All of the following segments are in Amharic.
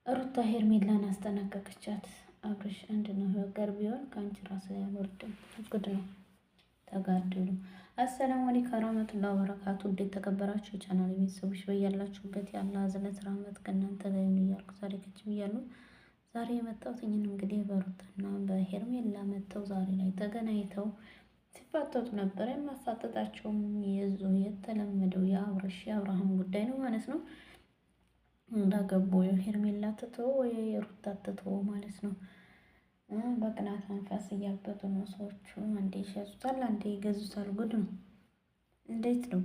ሩታ ሄርሜላን አስጠነቀቀቻት። አብርሽ አንድ ነው ነገር ቢሆን ከአንቺ ራስ ላይ አልወርድም። ጉድ ነው። ተጋደሉ። አሰላሙ አለይኩም ወራህመቱላሂ ወበረካቱ። ውድ የተከበራችሁ የቻናል ቤተሰቦች በያላችሁበት ያለ እዝነት ራህመት ከእናንተ ጋር ይሁን እያልኩ ዛሬ ከች ብያለሁ። ዛሬ የመጣሁት እንግዲህ በሩታና በሄርሜላ መጥተው ዛሬ ላይ ተገናኝተው ሲፋጠጡ ነበር። የማፋጠጣቸውም የተለመደው የአብርሽ የአብርሃም ጉዳይ ነው ማለት ነው። እንዳገቡ ሄርሜላ ትቶ ወይ ሩታ ትቶ ማለት ነው። በቅናት መንፈስ እያበጡ ነው ሰዎቹ። አንዴ ይሸጡታል፣ አንዴ ይገዙታል። ጉድ ነው። እንዴት ነው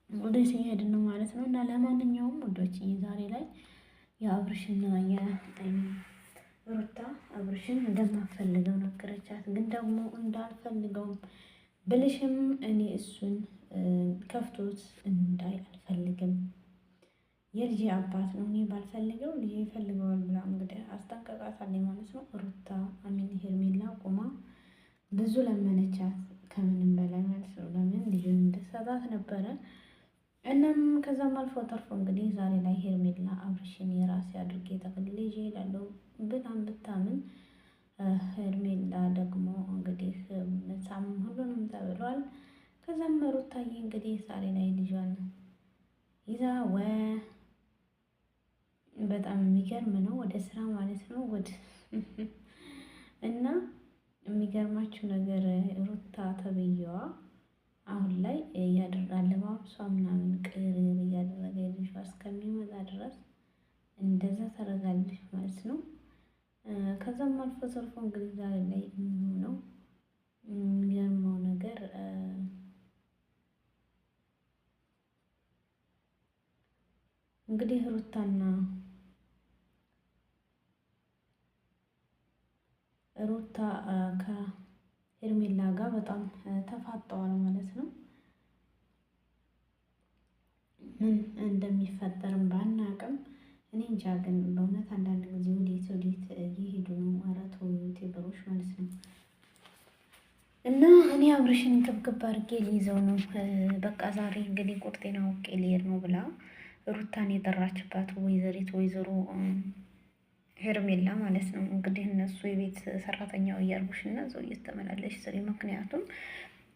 ወደ ሲሄድ ነው ማለት ነው። እና ለማንኛውም ውዶች ዛሬ ላይ የአብርሽና የሩታ አብርሽን እንደማፈልገው ነገረቻት። ግን ደግሞ እንዳልፈልገውም ብልሽም እኔ እሱን ከፍቶት እንዳይ አልፈልግም የልጄ አባት ነው፣ እኔ ባልፈልገው ልጄ ይፈልገዋል ብላ እንግዲህ አስጠንቀቃታለች ማለት ነው። ሩታ ሄርሜላ ቆማ ብዙ ለመነቻት ከምንም በላይ ማለት ነው። ለምን ልጁን እንድትሰጣት ነበረ። እናም ከዛም አልፎ ተርፎ እንግዲህ ዛሬ ላይ ሄርሜላ አብርሽን የራሴ አድርጌ ጠቅልዬ እሄዳለሁ ብላም ብታምን ሄርሜላ ደግሞ እንግዲህ ሳም ሁሉንም ተብሏል። ከዛም ሩታዬ እንግዲህ ዛሬ ላይ ልጇን ይዛ በጣም የሚገርም ነው። ወደ ስራ ማለት ነው። እና የሚገርማችሁ ነገር ሩታ ተብዬዋ አሁን ላይ አለባበሷ ምናምን ቅይር እያደረገ ልጇ እስከሚመጣ ድረስ እንደዛ ታደርጋለች ማለት ነው። ከዛም አልፎ ተርፎ እንግዲህ ዛሬ ላይ የሚሆነው የሚገርመው ነገር እንግዲህ ሩታ ከሄርሜላ ጋር በጣም ተፋጠዋል ማለት ነው። ምን እንደሚፈጠርም ባናቅም እኔ እንጃ። ግን በእውነት አንዳንድ ጊዜ ወዴት እየሄዱ ነው? ኧረ ተው ዩቲዩበሮች ማለት ነው። እና እኔ አብርሽን ክብክብ አድርጌ ሊይዘው ነው። በቃ ዛሬ እንግዲህ ቁርጤን አውቄ ልሄድ ነው ብላ ሩታን የጠራችባት ወይዘሮ ሄርሜላ ማለት ነው። እንግዲህ እነሱ የቤት ሰራተኛው እያርጉሽ እና እዛው እየተመላለሽ ስሪ። ምክንያቱም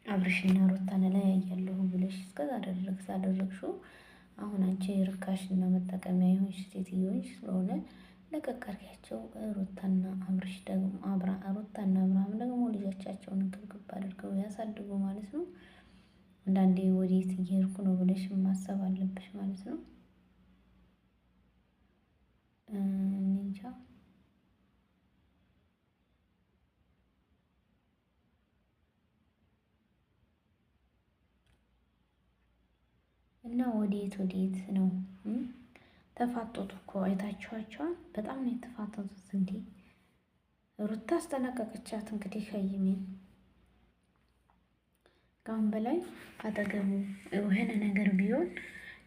አብርሽና ሩታን ላይ ያያለሁ ብለሽ እስከዛ አደረግሽው። አሁን አንቺ ርካሽና መጠቀሚያ የሆንሽ ሴትዮሽ ስለሆነ ለቀቀርያቸው። ሩታና አብርሽ ደግሞ ሩታና አብርሃም ደግሞ ልጆቻቸውን እንክብክብ አድርገው ያሳድጉ ማለት ነው። አንዳንዴ ወዴት እየሄድኩ ነው ብለሽ ማሰብ አለብሽ ማለት ነው። እንጃ እና ወዴት ነው ተፋጠጡ እኮ አይታችኋቸዋል። በጣም ነው የተፋጠጡት። እንዴ ሩታ አስጠነቀቀቻት እንግዲህ ሀይሚን ከአሁን በላይ አጠገቡ የሆነ ነገር ቢሆን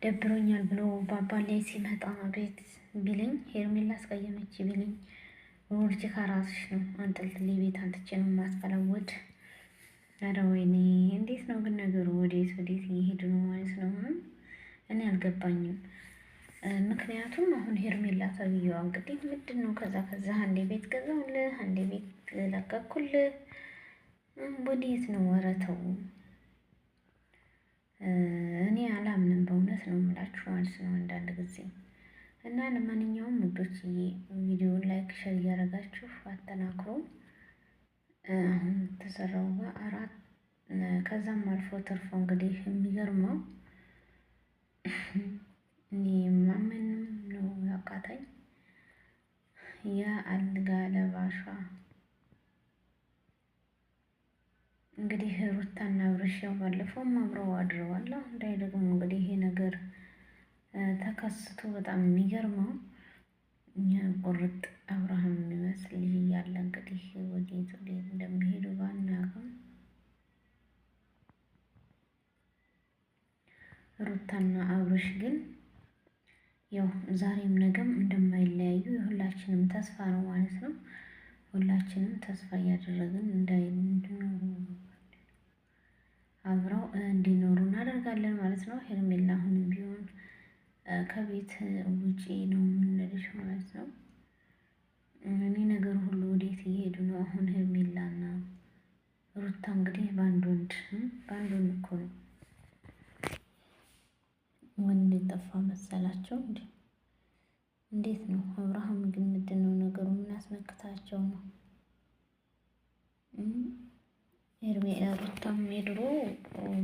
ደብሮኛል ብሎ ባባ ላይ ሲመጣ ቤት ቢለኝ ሄርሜላ አስቀየመች ቢለኝ ውርጅ ከራስሽ ነው አንጠልጥሌ ቤት አንትቼ ነው ማስፈለወድ። ኧረ ወይኔ እንዴት ነው ግን ነገሩ? ወዴት እየሄዱ ነው ማለት ነው? እኔ አልገባኝም። ምክንያቱም አሁን ሄርሜላ ተብዬዋ እንግዲህ ምንድን ነው ከዛ አንዴ ቤት ገዛሁልህ፣ አንዴ ቤት ለቀኩልህ። ወዴት ነው? ኧረ ተው። እኔ አላምንም በእውነት ነው የምላችሁ ማለት ነው አንዳንድ ጊዜ። እና ለማንኛውም ውዶችዬ ቪዲዮውን ላይክ ሸር እያደረጋችሁ አጠናክሮ አሁን ተሰራው ጋር ከዛም አልፎ ተርፎ እንግዲህ የሚገርመው እኔ ማመንም ነው ያቃተኝ የአልጋ ለባሿ እንግዲህ ሩታና አብርሽ ባለፈውም አብረው አድረዋል። እንዳይ ደግሞ እንግዲህ ይሄ ነገር ተከስቶ በጣም የሚገርመው ቁርጥ አብርሃም የሚመስል ልጅ እያለ እንግዲህ ወዴት እንደሚሄዱ ባናውቅም ሩታና አብርሽ ግን ያው ዛሬም ነገም እንደማይለያዩ የሁላችንም ተስፋ ነው ማለት ነው። ሁላችንም ተስፋ እያደረግን አብረው እንዲኖሩ እናደርጋለን ማለት ነው። ሄርሜላ አሁንም ቢሆን ከቤት ውጪ ነው የምንልሽ ማለት በአንዱን እኮ ነው ወንድ ጠፋ መሰላቸው እንዴ? እንዴት ነው? አብርሃም ግን ምንድን ነው ነገሩ? ምን አስነክታቸው ነው? ሩታም የድሮ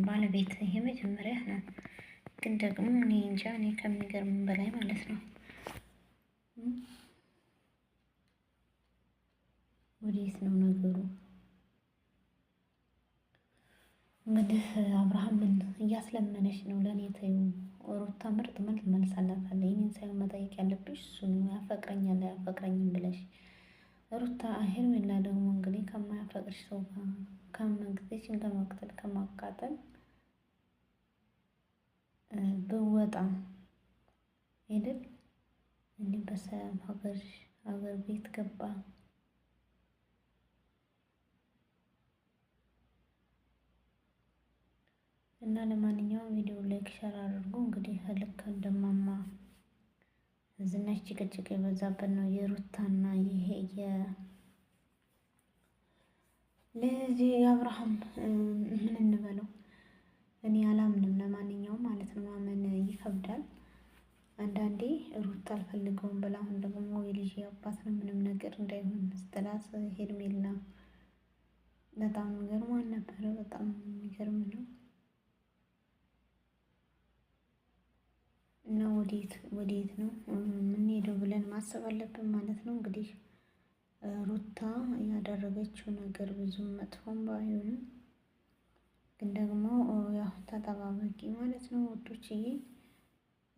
ባለቤት የመጀመሪያ ነው። ግን ደግሞ እኔ እንጃ፣ እኔ ከሚገርም በላይ ማለት ነው። ወዴት ነው ነገሩ? እንግዲህ አብርሃምን እያስለመነች ነው። ለእኔ ተይው ሩታ ምርጥ መልስ መልሳላታለች። ይህንን ሳይሆን መጠየቅ ያለብሽ እሱ ነው። ያፈቅረኛል አያፈቅረኝም ብለሽ ሩታ። ሄርሜላ ደግሞ እንግዲህ ከማያፈቅርሽ ሰው ጋር ከመግዜችን ከመቅጠል ከማቃጠል ብወጣ ሄድል እንዲህ በሰላም ሀገር ቤት ገባ። እና ለማንኛውም ቪዲዮ ላይክ ሸር አድርጉ። እንግዲህ ልክ እንደማማ ዝናሽ ጭቅጭቅ የበዛበት ነው የሩታና ይሄ ለዚህ የአብርሃም ምን እንበለው እኔ አላምንም። ለማንኛውም ማለት ነው ማመን ይከብዳል አንዳንዴ። ሩታ አልፈልገውም ብላ አሁን ደግሞ የልጅ አባት ነው ምንም ነገር እንዳይሆን ስትላት ሄርሜላ በጣም የሚገርም ነበረ። በጣም የሚገርም ነው። እና ወዴት ነው የምንሄደው ብለን ማሰብ አለብን ማለት ነው። እንግዲህ ሩታ ያደረገችው ነገር ብዙም መጥፎም ባይሆንም ግን ደግሞ ያው ተጠባባቂ ማለት ነው ውዶችዬ።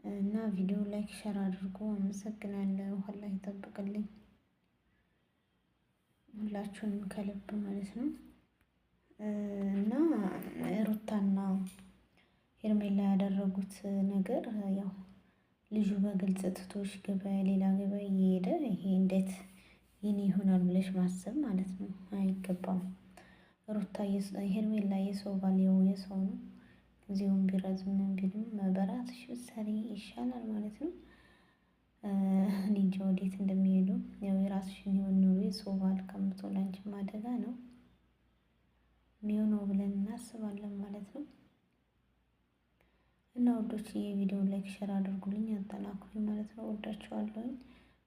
እና ቪዲዮ ላይክ ሸር አድርጎ አመሰግናለሁ። አላህ ይጠብቅልኝ ሁላችሁንም ከልብ ማለት ነው። እና ሩታና ሄርሜላ ያደረጉት ነገር ያው ልጁ በግልጽ ትቶሽ ገበያ ሌላ ገበያ እየሄደ ይሄ እንዴት የኔ ይሆናል ብለሽ ማሰብ ማለት ነው አይገባም። ሩታ ሄርሜላ የሰው ባል የሰው ነው። ጊዜውን ቢረዝም ቢልም በራስሽ ብትሰሪ ይሻላል ማለት ነው። እኔ እንጃ ወዴት እንደሚሄዱ። ያው የራስሽን ህይወት ኑሮ የሰው ባል ከምትሆን አንቺም አደጋ ነው የሚሆነው ብለን እናስባለን ማለት ነው። እና ወዶች የቪዲዮ ላይክ ሸር አድርጉልኝ አጠናክሩኝ ማለት ነው። ወዳችኋለሁ።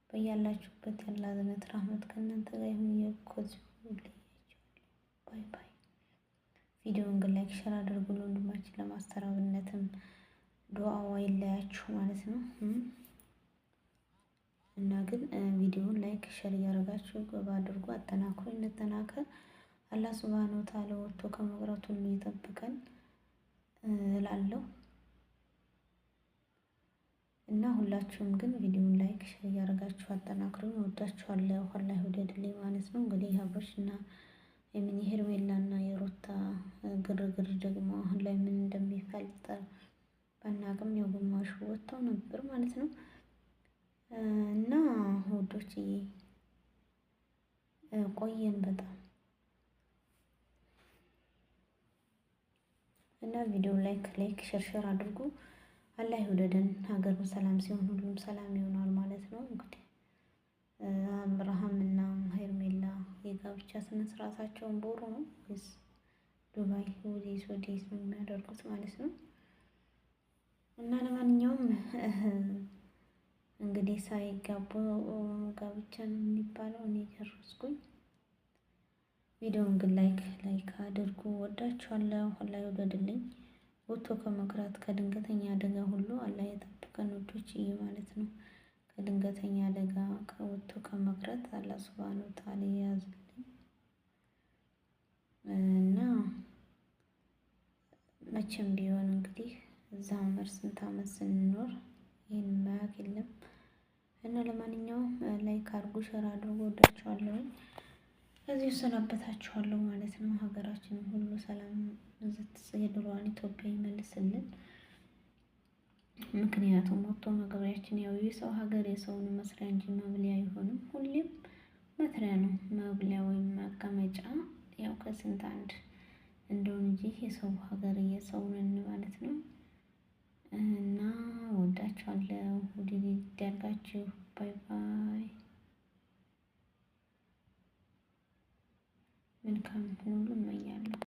በያላችሁበት ያለ እዝነት ራህመት ከእናንተ ጋር ይሁን። የኮዚ ባይ ባይ። ቪዲዮውን ግን ላይክ ሸር አድርጉ። ለወንድማችን ለማስተራብነትም ዱዓው አይለያችሁ ማለት ነው። እና ግን ቪዲዮውን ላይክ ሸር እያደረጋችሁ ገባ አድርጉ። አጠናክሩኝ፣ እንጠናከር። አላህ ሱብሃነሁ ወተዓላ ወጥቶ ከመቅረት ሁሉ ይጠብቀን እላለሁ። እና ሁላችሁም ግን ቪዲዮውን ላይክ ሼር እያደረጋችሁ አጠናክሩኝ። እወዳችኋለሁ። አላህ ይውደድልኝ ማለት ነው። እንግዲህ አብርሽ እና የምን ሄርሜላ እና የሩታ ግርግር ደግሞ አሁን ላይ ምን እንደሚፈጠር ባናቅም ያው ግማሹ ወጥተው ነበር ማለት ነው። እና ውዶችዬ ቆየን በጣም እና ቪዲዮ ላይክ ሸር አድርጉ። አላህ ይውደደን። ሀገር በሰላም ሲሆን ሁሉም ሰላም ይሆናል ማለት ነው። እንግዲህ አብርሃም እና ሄርሜላ የጋብቻ ስነ ስርዓታቸውን ቦሩ ነው ወይስ ዱባይ ወዴት ነው የሚያደርጉት ማለት ነው። እና ለማንኛውም እንግዲህ ሳይጋቡ ጋብቻ ነው የሚባለው። እኔ ጨረስኩኝ። ቪዲዮውን ግን ላይክ አድርጉ። ወዳችኋለሁ። አላህ ይውደድልኝ። ወጥቶ ከመቅረት ከድንገተኛ አደጋ ሁሉ አላህ የጠበቀን ውዶችዬ ማለት ነው። ከድንገተኛ አደጋ ከወጥቶ ከመቅረት አላህ ሱብሃነሁ ወተዓላ ያዝልኝ እና መቼም ቢሆን እንግዲህ እዛ ሀመር ስንት ዓመት ስንኖር ይህን ማያውቅ የለም። እና ለማንኛውም ላይክ አድርጉ፣ ሸር አድርጉ። ወዳችኋለሁ። ከዚህ እሰናበታችኋለሁ ማለት ነው። ሀገራችንን ሁሉ ሰላም የድሮዋን ኢትዮጵያ ይመልስልን። ምክንያቱም ወጥቶ መግቢያችን ያው የሰው ሀገር የሰውን መስሪያ እንጂ መብሊያ አይሆንም። ሁሌም መትሪያ ነው መብሊያ ወይም መቀመጫ ያው ከስንት አንድ እንደውን እንጂ የሰው ሀገር የሰውን ማለት ነው። እና ወዳችኋለሁ። ውድድ ያርጋችሁ። ባይ ባይ። መልካም ሁሉ እመኛለሁ።